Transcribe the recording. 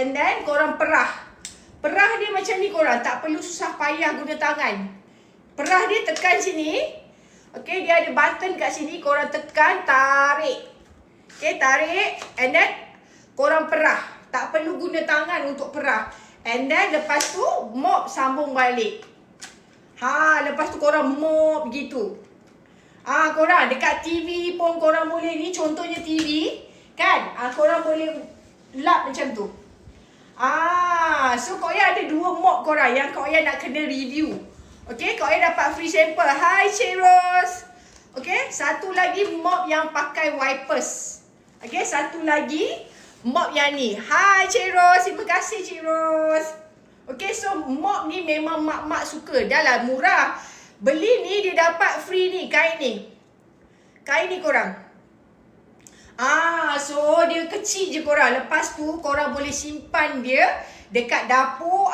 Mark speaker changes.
Speaker 1: And then korang perah. Perah dia macam ni korang, tak perlu susah payah guna tangan. Perah dia tekan sini. Okay, dia ada button kat sini, korang tekan, tarik. Okay, tarik and then korang perah. Tak perlu guna tangan untuk perah. And then lepas tu mop sambung balik. Lepas tu korang mop gitu. Korang dekat TV pun korang boleh ni, contohnya TV kan. Korang boleh lap macam tu. So Kak Oya ada 2 mop korang yang Kak Oya nak kena review. Okay, Kak Oya dapat free sample. Hai Cik Ros. Okay, satu lagi mop yang pakai wipers. Okay, satu lagi mop yang ni. Hai Cik Ros, terima kasih Cik Ros. Okay, so mop ni memang mak-mak suka. Dah lah murah. Beli ni dia dapat free ni, kain ni. Kain ni korang. So dia kecil je korang. Lepas tu korang boleh simpan dia dekat dapur